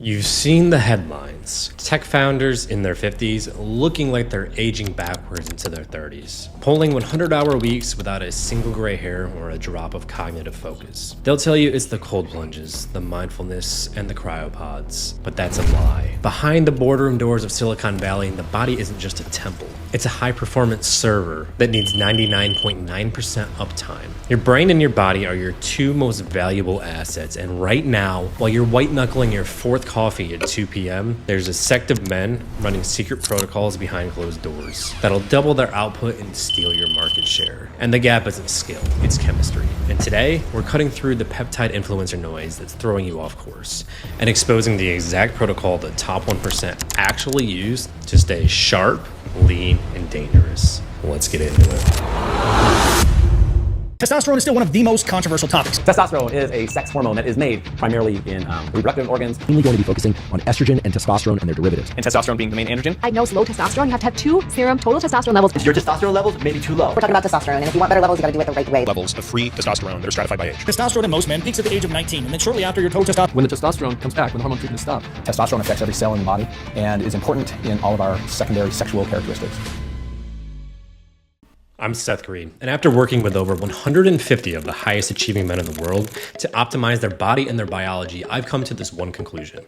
You've seen the headlines. Tech founders in their 50s looking like they're aging backwards into their 30s, pulling 100-hour weeks without a single gray hair or a drop of cognitive focus. They'll tell you it's the cold plunges, the mindfulness, and the cryopods, but that's a lie. Behind the boardroom doors of Silicon Valley, the body isn't just a temple. It's a high-performance server that needs 99.9% uptime. Your brain and your body are your two most valuable assets, and right now, while you're white-knuckling your fourth coffee at 2 p.m., there's a sect of men running secret protocols behind closed doors that'll double their output and steal your market share. And the gap isn't skill, it's chemistry. And today, we're cutting through the peptide influencer noise that's throwing you off course and exposing the exact protocol the top 1% actually use to stay sharp, lean, and dangerous. Let's get into it. Testosterone is still one of the most controversial topics. Testosterone is a sex hormone that is made primarily in reproductive organs. Mainly going to be focusing on estrogen and testosterone and their derivatives. And testosterone being the main androgen. Diagnosed low testosterone, you have to have 2 serum total testosterone levels. Your testosterone levels may be too low. We're talking about testosterone, and if you want better levels, you gotta do it the right way. Levels of free testosterone that are stratified by age. Testosterone in most men peaks at the age of 19, and then shortly after your total testosterone. When the testosterone comes back, when the hormone treatment is stopped. Testosterone affects every cell in the body and is important in all of our secondary sexual characteristics. I'm Seth Green, and after working with over 150 of the highest achieving men in the world to optimize their body and their biology, I've come to this one conclusion: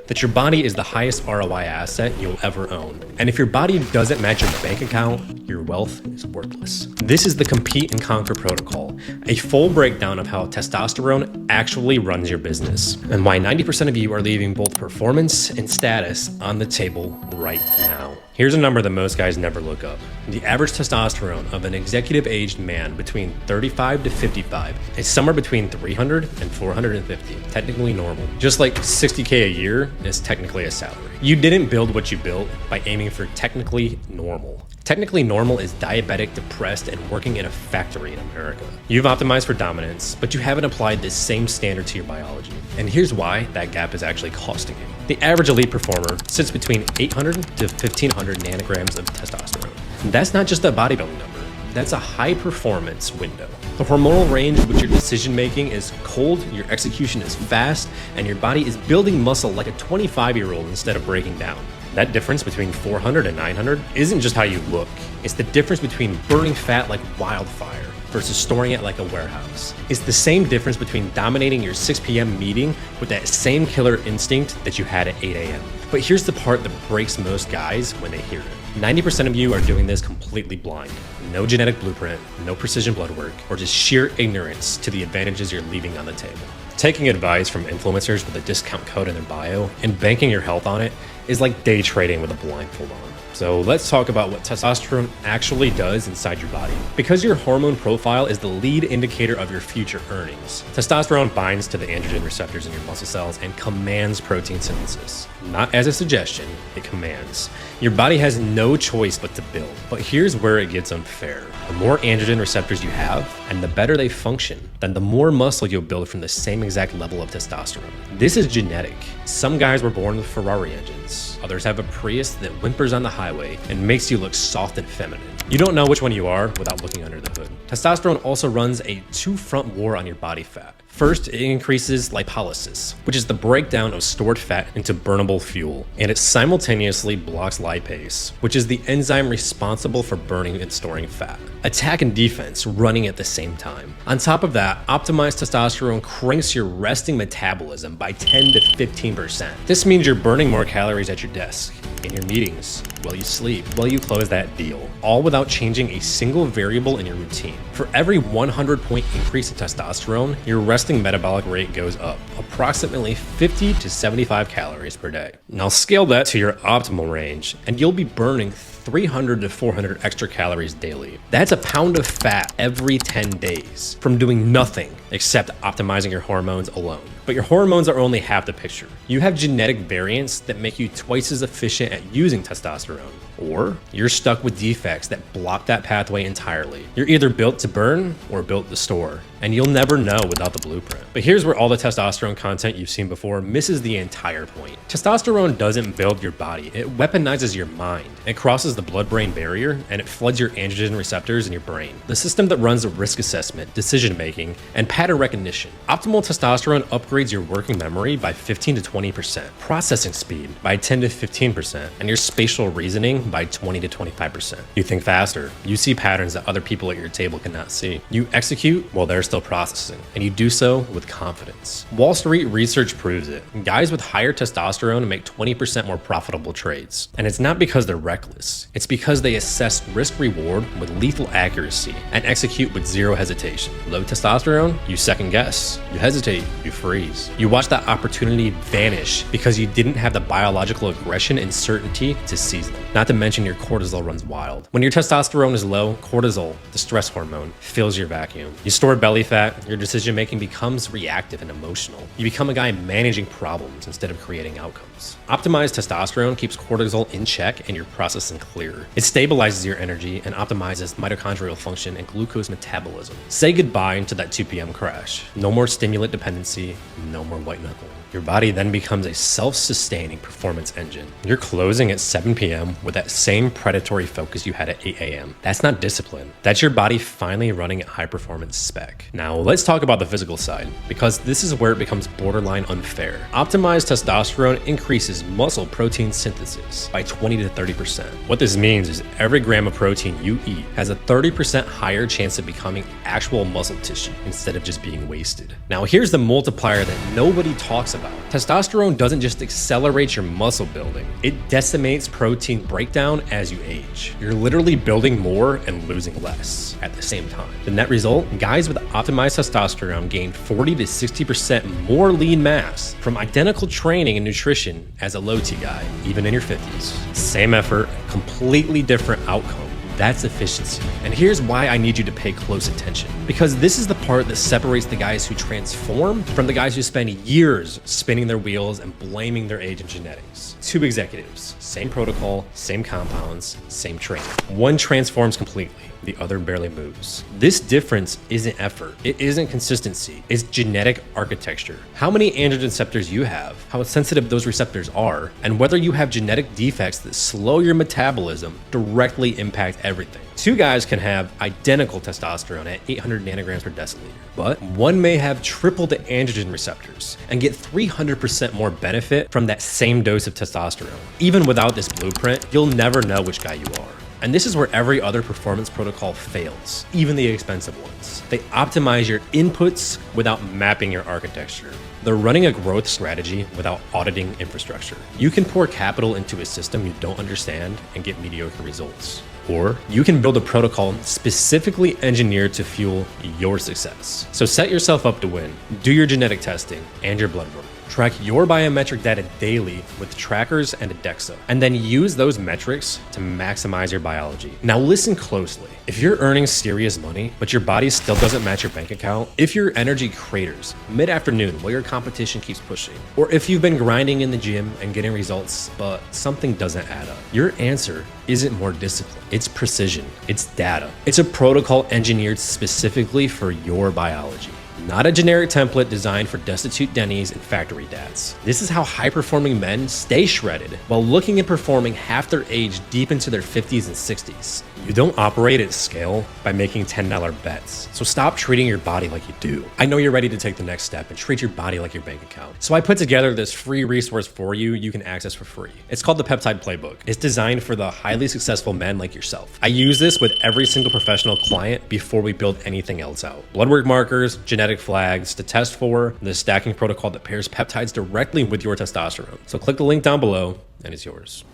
that your body is the highest ROI asset you'll ever own. And if your body doesn't match your bank account, your wealth is worthless. This is the Compete and Conquer protocol, a full breakdown of how testosterone actually runs your business, and why 90% of you are leaving both performance and status on the table right now. Here's a number that most guys never look up. The average testosterone of an executive-aged man between 35 to 55 is somewhere between 300 and 450, technically normal. Just like 60K a year is technically a salary. You didn't build what you built by aiming for technically normal. Technically normal is diabetic, depressed, and working in a factory in America. You've optimized for dominance, but you haven't applied this same standard to your biology. And here's why that gap is actually costing you. The average elite performer sits between 800 to 1500 nanograms of testosterone. And that's not just a bodybuilding number. That's a high performance window. The hormonal range in which your decision making is cold, your execution is fast, and your body is building muscle like a 25-year-old instead of breaking down. That difference between 400 and 900 isn't just how you look. It's the difference between burning fat like wildfire versus storing it like a warehouse. It's the same difference between dominating your 6 p.m. meeting with that same killer instinct that you had at 8 a.m. But here's the part that breaks most guys when they hear it. 90% of you are doing this completely blind. No genetic blueprint, no precision blood work, or just sheer ignorance to the advantages you're leaving on the table. Taking advice from influencers with a discount code in their bio and banking your health on it is like day trading with a blindfold on. So let's talk about what testosterone actually does inside your body. Because your hormone profile is the lead indicator of your future earnings, testosterone binds to the androgen receptors in your muscle cells and commands protein synthesis. Not as a suggestion, it commands. Your body has no choice but to build. But here's where it gets unfair. The more androgen receptors you have, and the better they function, then the more muscle you'll build from the same exact level of testosterone. This is genetic. Some guys were born with Ferrari engines. Others have a Prius that whimpers on the highway and makes you look soft and feminine. You don't know which one you are without looking under the hood. Testosterone also runs a two-front war on your body fat. First, it increases lipolysis, which is the breakdown of stored fat into burnable fuel, and it simultaneously blocks lipase, which is the enzyme responsible for burning and storing fat. Attack and defense running at the same time. On top of that, optimized testosterone cranks your resting metabolism by 10 to 15%. This means you're burning more calories at your desk, in your meetings, while you sleep, while you close that deal, all without changing a single variable in your routine. For every 100-point increase in testosterone, your resting metabolic rate goes up, approximately 50 to 75 calories per day. Now scale that to your optimal range, and you'll be burning 300 to 400 extra calories daily. That's a pound of fat every 10 days from doing nothing except optimizing your hormones alone. But your hormones are only half the picture. You have genetic variants that make you twice as efficient at using testosterone. Or you're stuck with defects that block that pathway entirely. You're either built to burn or built to store, and you'll never know without the blueprint. But here's where all the testosterone content you've seen before misses the entire point. Testosterone doesn't build your body, it weaponizes your mind. It crosses the blood-brain barrier, and it floods your androgen receptors in your brain. The system that runs the risk assessment, decision-making, and pattern recognition. Optimal testosterone upgrades your working memory by 15 to 20%, processing speed by 10 to 15%, and your spatial reasoning by 20 to 25%. You think faster. You see patterns that other people at your table cannot see. You execute while they're still processing, and you do so with confidence. Wall Street research proves it. Guys with higher testosterone make 20% more profitable trades. And it's not because they're reckless. It's because they assess risk-reward with lethal accuracy and execute with zero hesitation. Low testosterone, you second guess. You hesitate, you freeze. You watch that opportunity vanish because you didn't have the biological aggression and certainty to seize them. Not to mention your cortisol runs wild. When your testosterone is low, cortisol, the stress hormone, fills your vacuum. You store belly fat, your decision-making becomes reactive and emotional. You become a guy managing problems instead of creating outcomes. Optimized testosterone keeps cortisol in check and your processing clear. It stabilizes your energy and optimizes mitochondrial function and glucose metabolism. Say goodbye to that 2 p.m. crash. No more stimulant dependency, no more white knuckling. Your body then becomes a self-sustaining performance engine. You're closing at 7 p.m. with that same predatory focus you had at 8 a.m. That's not discipline. That's your body finally running at high performance spec. Now let's talk about the physical side, because this is where it becomes borderline unfair. Optimized testosterone increases muscle protein synthesis by 20 to 30%. What this means is every gram of protein you eat has a 30% higher chance of becoming actual muscle tissue instead of just being wasted. Now here's the multiplier that nobody talks about. Testosterone doesn't just accelerate your muscle building, it decimates protein breakdown as you age. You're literally building more and losing less at the same time. The net result, guys with optimized testosterone gain 40 to 60% more lean mass from identical training and nutrition as a low T guy, even in your 50s. Same effort, completely different outcome. That's efficiency. And here's why I need you to pay close attention. Because this is the part that separates the guys who transform from the guys who spend years spinning their wheels and blaming their age and genetics. Two executives, same protocol, same compounds, same training. One transforms completely, the other barely moves. This difference isn't effort, it isn't consistency, it's genetic architecture. How many androgen receptors you have, how sensitive those receptors are, and whether you have genetic defects that slow your metabolism directly impact everything. Two guys can have identical testosterone at 800 nanograms per deciliter, but one may have triple the androgen receptors and get 300% more benefit from that same dose of testosterone. Even without this blueprint, you'll never know which guy you are. And this is where every other performance protocol fails, even the expensive ones. They optimize your inputs without mapping your architecture. They're running a growth strategy without auditing infrastructure. You can pour capital into a system you don't understand and get mediocre results. Or you can build a protocol specifically engineered to fuel your success. So set yourself up to win. Do your genetic testing and your blood work. Track your biometric data daily with trackers and a DEXA, and then use those metrics to maximize your biology. Now listen closely. If you're earning serious money, but your body still doesn't match your bank account, if your energy craters mid-afternoon while your competition keeps pushing, or if you've been grinding in the gym and getting results, but something doesn't add up, your answer isn't more discipline, it's precision, it's data. It's a protocol engineered specifically for your biology. Not a generic template designed for destitute Denny's and factory dads. This is how high-performing men stay shredded while looking and performing half their age deep into their 50s and 60s. You don't operate at scale by making $10 bets. So stop treating your body like you do. I know you're ready to take the next step and treat your body like your bank account. So I put together this free resource for you can access for free. It's called the Peptide Playbook. It's designed for the highly successful men like yourself. I use this with every single professional client before we build anything else out. Blood work markers, genetic flags to test for, the stacking protocol that pairs peptides directly with your testosterone. So click the link down below and it's yours.